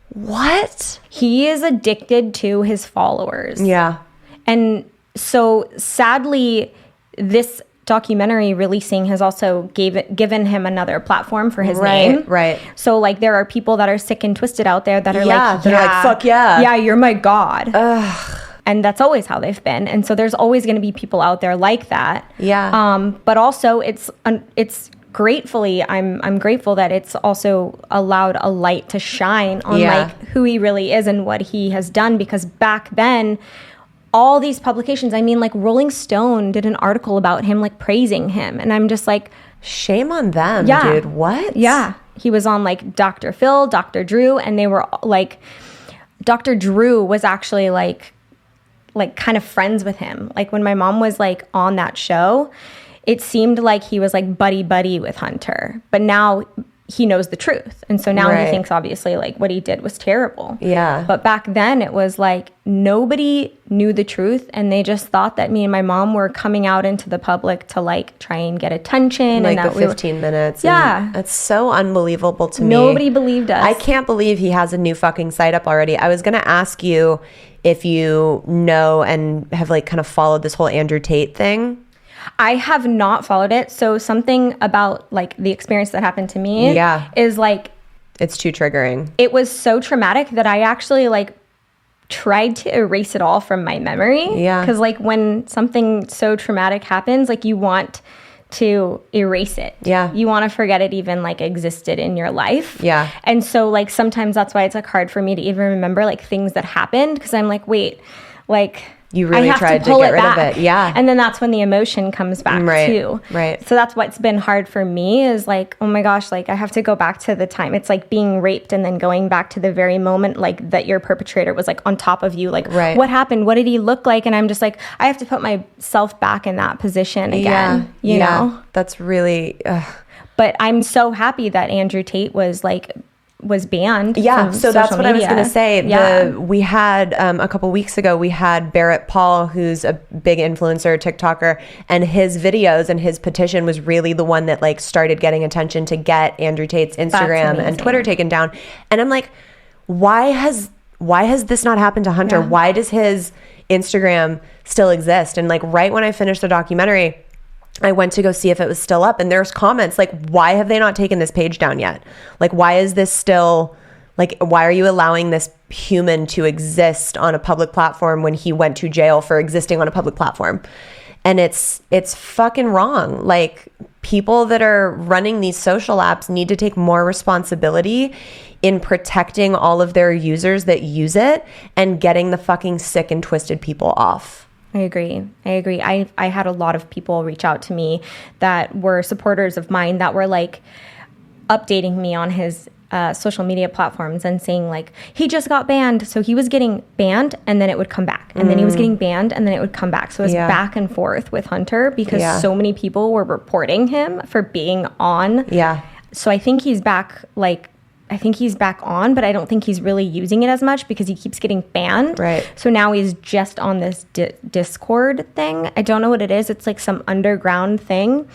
What? He is addicted to his followers. Yeah. And so sadly, this documentary releasing has also given him another platform for his name. Right. So like there are people that are sick and twisted out there that are they're like, fuck yeah. Yeah, you're my God. Ugh. And that's always how they've been. And so there's always going to be people out there like that. Yeah. But also it's gratefully, I'm grateful that it's also allowed a light to shine on like who he really is and what he has done, because back then, all these publications, I mean, like Rolling Stone did an article about him, like praising him. And I'm just like, shame on them, yeah, dude. What? Yeah. He was on like Dr. Phil, Dr. Drew, and they were like, Dr. Drew was actually like kind of friends with him. Like when my mom was like on that show, it seemed like he was like buddy with Hunter. But now he knows the truth. And so now he thinks obviously like what he did was terrible. Yeah. But back then it was like nobody knew the truth, and they just thought that me and my mom were coming out into the public to like try and get attention. Like and that the 15 minutes. Yeah. That's so unbelievable to me. Nobody believed us. I can't believe he has a new fucking site up already. I was going to ask you if you know and have like kind of followed this whole Andrew Tate thing. I have not followed it. So something about like the experience that happened to me is like, it's too triggering. It was so traumatic that I actually like tried to erase it all from my memory. Yeah. Because like when something so traumatic happens, like you want to erase it. Yeah. You want to forget it even like existed in your life. Yeah. And so like sometimes that's why it's like hard for me to even remember like things that happened, because I'm like, wait, like you really tried to get rid of it. Yeah. And then that's when the emotion comes back too. Right. So that's what's been hard for me is like, oh my gosh, like I have to go back to the time. It's like being raped and then going back to the very moment like that your perpetrator was like on top of you. Like what happened? What did he look like? And I'm just like, I have to put myself back in that position again. You know? That's really... But I'm so happy that Andrew Tate was banned. Yeah, so that's what media. I was going to say. Yeah. We had, a couple weeks ago, we had Barrett Paul, who's a big influencer, TikToker, and his videos and his petition was really the one that like started getting attention to get Andrew Tate's Instagram and Twitter taken down. And I'm like, why has this not happened to Hunter? Yeah. Why does his Instagram still exist? And like right when I finished the documentary, I went to go see if it was still up, and there's comments like, why have they not taken this page down yet? Like, why is this still, like, why are you allowing this human to exist on a public platform when he went to jail for existing on a public platform? And it's fucking wrong. Like, people that are running these social apps need to take more responsibility in protecting all of their users that use it and getting the fucking sick and twisted people off. I agree. I had a lot of people reach out to me that were supporters of mine that were like updating me on his social media platforms and saying like, he just got banned. So he was getting banned and then it would come back. And then he was getting banned and then it would come back. So it was back and forth with Hunter because so many people were reporting him for being on. Yeah. So I think he's back on, but I don't think he's really using it as much because he keeps getting banned. Right. So now he's just on this Discord thing. I don't know what it is. It's like some underground thing.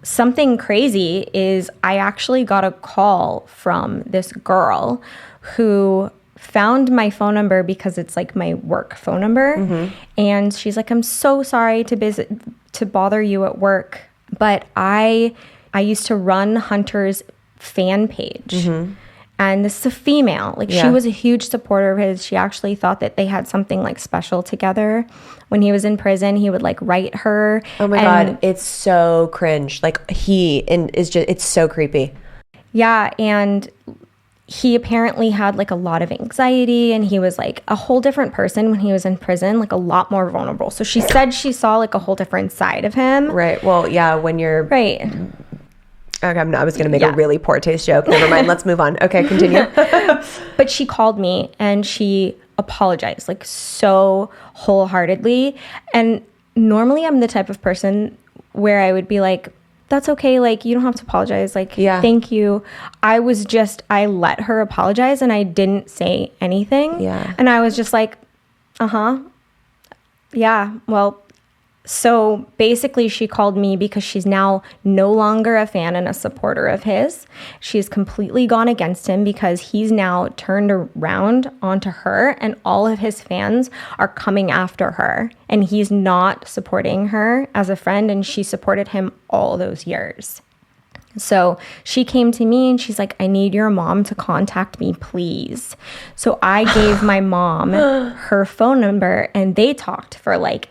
Something crazy is I actually got a call from this girl who found my phone number because it's like my work phone number. Mm-hmm. And she's like, I'm so sorry to bother you at work, but I used to run Hunter's fan page. Mm-hmm. And this is a female. Like she was a huge supporter of his. She actually thought that they had something like special together. When he was in prison, he would like write her. Oh my God, it's so cringe. Like it's so creepy. Yeah, and he apparently had like a lot of anxiety, and he was like a whole different person when he was in prison, like a lot more vulnerable. So she said she saw like a whole different side of him. Right. Well, yeah, when you're... Right. Okay, I was going to make a really poor taste joke. Never mind. Let's move on. Okay, continue. But she called me and she apologized like so wholeheartedly. And normally I'm the type of person where I would be like, that's okay. Like, you don't have to apologize. Like, thank you. I let her apologize and I didn't say anything. Yeah. And I was just like, yeah, well, so basically she called me because she's now no longer a fan and a supporter of his. She's completely gone against him because he's now turned around onto her, and all of his fans are coming after her, and he's not supporting her as a friend, and she supported him all those years. So she came to me and she's like, I need your mom to contact me, please. So I gave my mom her phone number, and they talked for like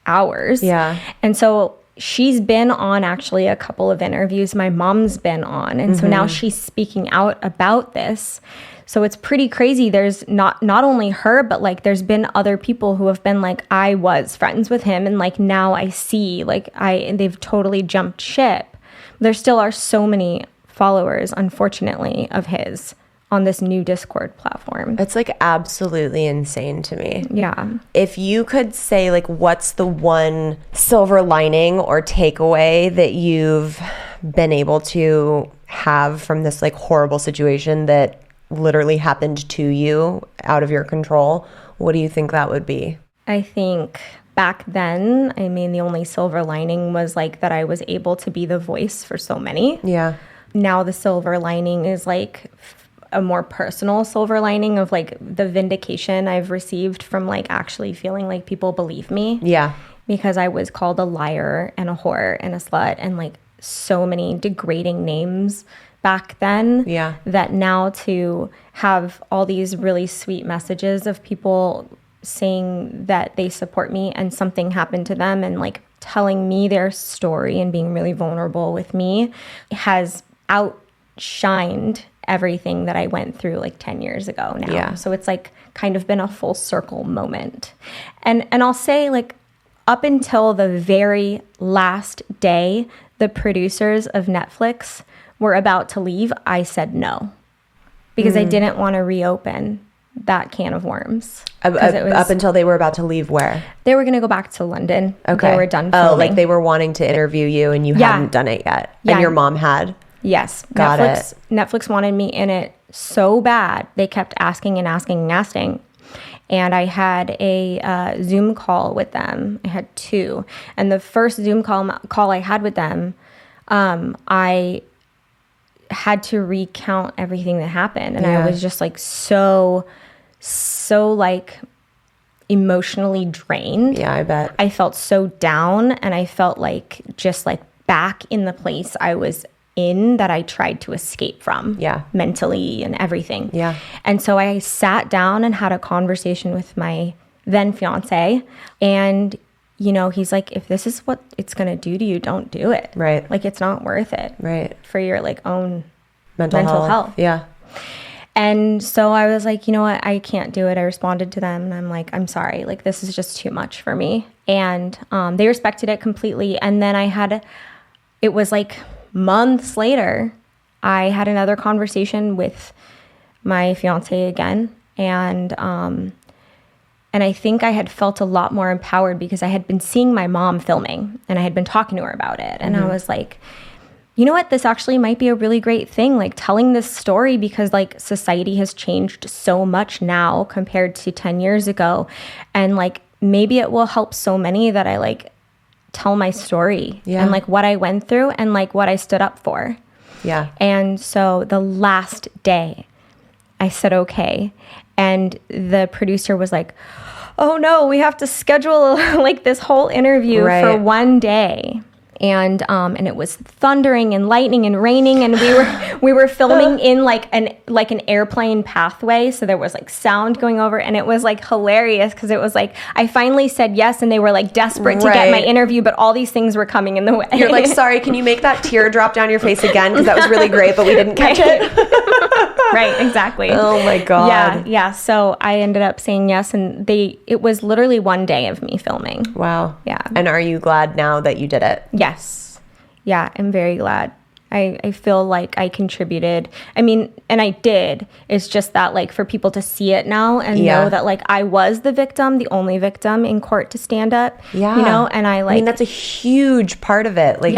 hours. Yeah. And so she's been on actually a couple of interviews my mom's been on. And so now she's speaking out about this. So it's pretty crazy. There's not only her, but like there's been other people who have been like, I was friends with him, and like now I see like they've totally jumped ship. There still are so many followers, unfortunately, of his on this new Discord platform. It's like absolutely insane to me. Yeah. If you could say like, what's the one silver lining or takeaway that you've been able to have from this like horrible situation that literally happened to you out of your control, what do you think that would be? I think back then, I mean, the only silver lining was like that I was able to be the voice for so many. Yeah. Now the silver lining is like a more personal silver lining of like the vindication I've received from like actually feeling like people believe me. Yeah. Because I was called a liar and a whore and a slut and like so many degrading names back then. Yeah. That now to have all these really sweet messages of people saying that they support me and something happened to them and like telling me their story and being really vulnerable with me has outshined everything that I went through like 10 years ago now. Yeah. So it's like kind of been a full circle moment. And I'll say like up until the very last day the producers of Netflix were about to leave, I said no. Because I didn't want to reopen that can of worms. Up until they were about to leave where? They were going to go back to London. Okay. They were done filming. Oh, like they were wanting to interview you and you hadn't done it yet. Yeah. And your mom had? Yes. Got it. Netflix wanted me in it so bad. They kept asking and asking and asking. And I had a Zoom call with them. I had two. And the first Zoom call I had with them, I had to recount everything that happened. And I was just like so like emotionally drained. Yeah, I bet. I felt so down, and I felt like just like back in the place I was in that I tried to escape from. Yeah. Mentally and everything. Yeah. And so I sat down and had a conversation with my then fiance, and you know, he's like, if this is what it's going to do to you, don't do it. Right. Like, it's not worth it. Right. For your like own mental health. Yeah. And so I was like, you know what? I can't do it. I responded to them and I'm like, I'm sorry. Like, this is just too much for me. And they respected it completely. And then it was like months later, I had another conversation with my fiance again. And I think I had felt a lot more empowered because I had been seeing my mom filming and I had been talking to her about it. And I was like, you know what? This actually might be a really great thing, like telling this story, because like society has changed so much now compared to 10 years ago. And like, maybe it will help so many that I like tell my story and like what I went through and like what I stood up for. Yeah. And so the last day I said, okay. And the producer was like, oh no, we have to schedule like this whole interview for one day. And it was thundering and lightning and raining, and we were filming in like an airplane pathway, so there was like sound going over, and it was like hilarious because it was like I finally said yes, and they were like desperate to get my interview, but all these things were coming in the way. You're like, sorry, can you make that tear drop down your face again? Because that was really great, but we didn't catch it. Right, exactly. Oh my God. Yeah. So I ended up saying yes, and it was literally one day of me filming. Wow. Yeah. And are you glad now that you did it? Yes. Yeah, I'm very glad. I feel like I contributed. I mean, and I did. It's just that, like, for people to see it now and know that, like, I was the victim, the only victim in court to stand up. Yeah. You know, and I mean, that's a huge part of it. Like,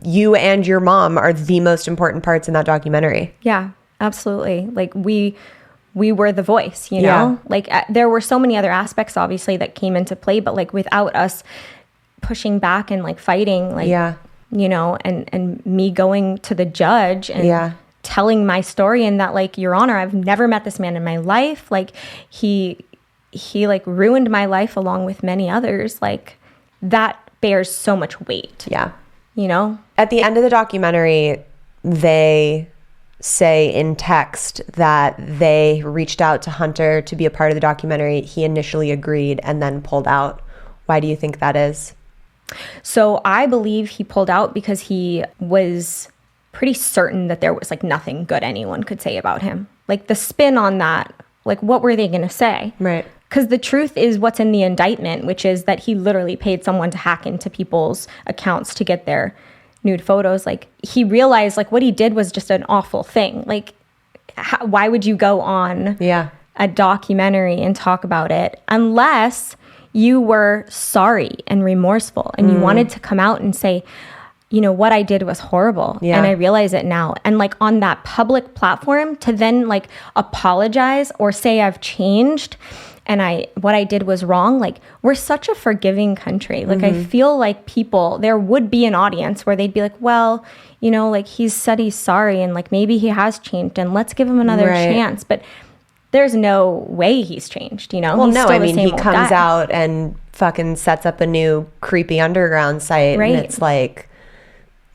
you and your mom are the most important parts in that documentary. Yeah, absolutely. Like, we were the voice, you know? Yeah. Like, there were so many other aspects, obviously, that came into play, but, like, without us pushing back and, like, fighting, like, you know, and me going to the judge and telling my story, and that, like, Your Honor, I've never met this man in my life. Like, he like ruined my life along with many others. Like, that bears so much weight. Yeah. You know? At the end of the documentary, they say in text that they reached out to Hunter to be a part of the documentary. He initially agreed and then pulled out. Why do you think that is? So I believe he pulled out because he was pretty certain that there was, like, nothing good anyone could say about him. Like, the spin on that, like, what were they going to say? Right. Because the truth is what's in the indictment, which is that he literally paid someone to hack into people's accounts to get their nude photos. Like, he realized, like, what he did was just an awful thing. Like, why would you go on a documentary and talk about it unless you were sorry and remorseful and you wanted to come out and say, you know, what I did was horrible and I realize it now. And, like, on that public platform to then, like, apologize or say I've changed and what I did was wrong. Like, we're such a forgiving country. Like, I feel like there would be an audience where they'd be like, well, you know, like, he's said he's sorry and, like, maybe he has changed and let's give him another chance. But there's no way he's changed, you know? Well, he's no, still I the mean, same he old comes guy. out and fucking sets up a new creepy underground site. Right. And it's like,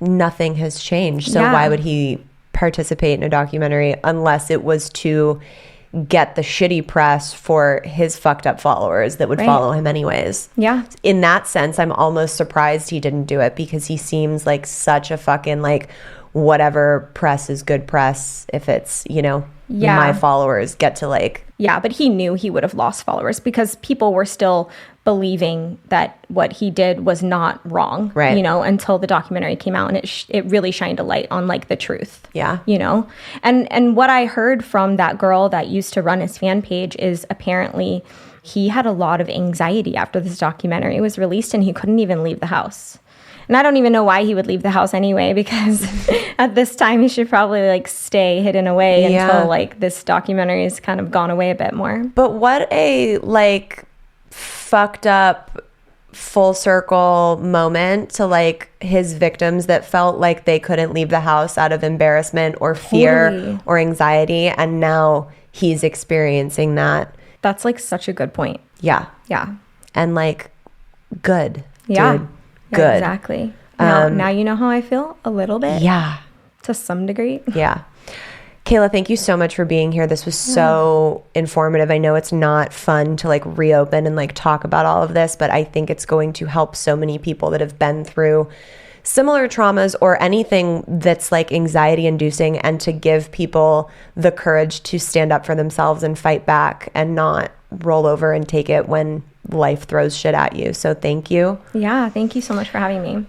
nothing has changed. So why would he participate in a documentary unless it was to get the shitty press for his fucked up followers that would follow him anyways? Yeah. In that sense, I'm almost surprised he didn't do it because he seems like such a fucking, like, whatever press is good press if it's, you know, my followers get to, like... Yeah, but he knew he would have lost followers because people were still believing that what he did was not wrong, you know, until the documentary came out and it really shined a light on, like, the truth. Yeah. You know? And what I heard from that girl that used to run his fan page is apparently he had a lot of anxiety after this documentary was released and he couldn't even leave the house. And I don't even know why he would leave the house anyway, because at this time he should probably, like, stay hidden away until, like, this documentary has kind of gone away a bit more. But what a, like, fucked up full circle moment to, like, his victims that felt like they couldn't leave the house out of embarrassment or fear or anxiety. And now he's experiencing that. That's, like, such a good point. Yeah. Yeah. And, like, good. Yeah. Dude. Good. Yeah, exactly. Now you know how I feel a little bit. Yeah. To some degree. Yeah. Kayla, thank you so much for being here. This was so informative. I know it's not fun to, like, reopen and, like, talk about all of this, but I think it's going to help so many people that have been through similar traumas or anything that's, like, anxiety inducing, and to give people the courage to stand up for themselves and fight back and not roll over and take it when life throws shit at you. So thank you. Yeah, thank you so much for having me.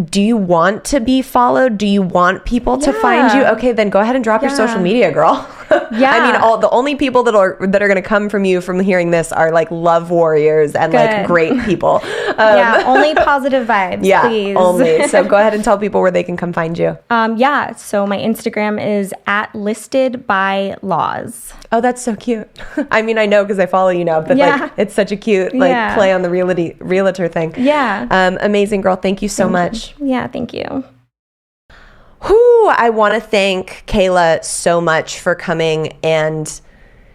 Do you want to be followed? Do you want people to find you? Okay, then go ahead and drop your social media, girl. Yeah. I mean, the only people that are going to come from you from hearing this are, like, love warriors and like great people. Yeah, only positive vibes, please. Only. So go ahead and tell people where they can come find you. Yeah, so my Instagram is @listedbylaws. Oh, that's so cute. I mean, I know because I follow you now, but like, it's such a cute like play on the realtor thing. Yeah. Amazing, girl. Thank you so much. Yeah, thank you. I want to thank Kayla so much for coming and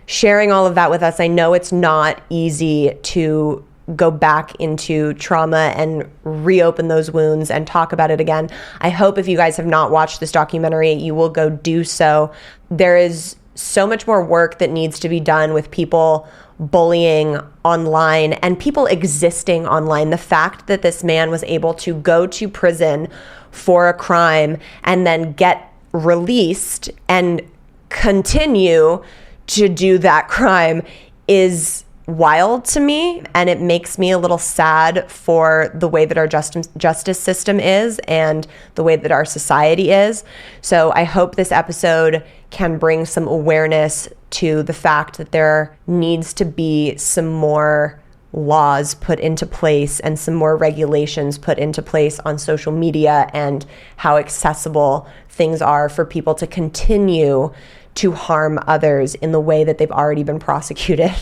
sharing all of that with us. I know it's not easy to go back into trauma and reopen those wounds and talk about it again. I hope if you guys have not watched this documentary, you will go do so. There is so much more work that needs to be done with people bullying online and people existing online. The fact that this man was able to go to prison for a crime and then get released and continue to do that crime is wild to me, and it makes me a little sad for the way that our justice system is and the way that our society is. So I hope this episode can bring some awareness to the fact that there needs to be some more laws put into place and some more regulations put into place on social media and how accessible things are for people to continue to harm others in the way that they've already been prosecuted.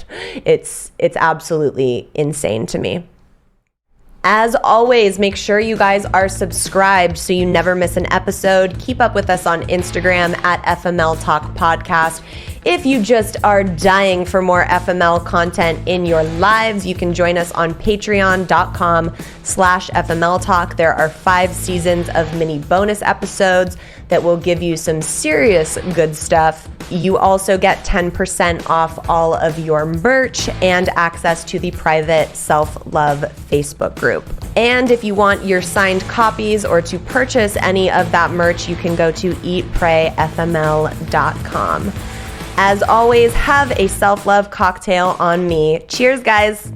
It's absolutely insane to me. As always, make sure you guys are subscribed so you never miss an episode. Keep up with us on Instagram at FML Talk Podcast. If you just are dying for more FML content in your lives, you can join us on patreon.com/FML Talk. There are 5 seasons of mini bonus episodes that will give you some serious good stuff. You also get 10% off all of your merch and access to the private self-love Facebook group. And if you want your signed copies or to purchase any of that merch, you can go to eatprayfml.com. As always, have a self-love cocktail on me. Cheers, guys.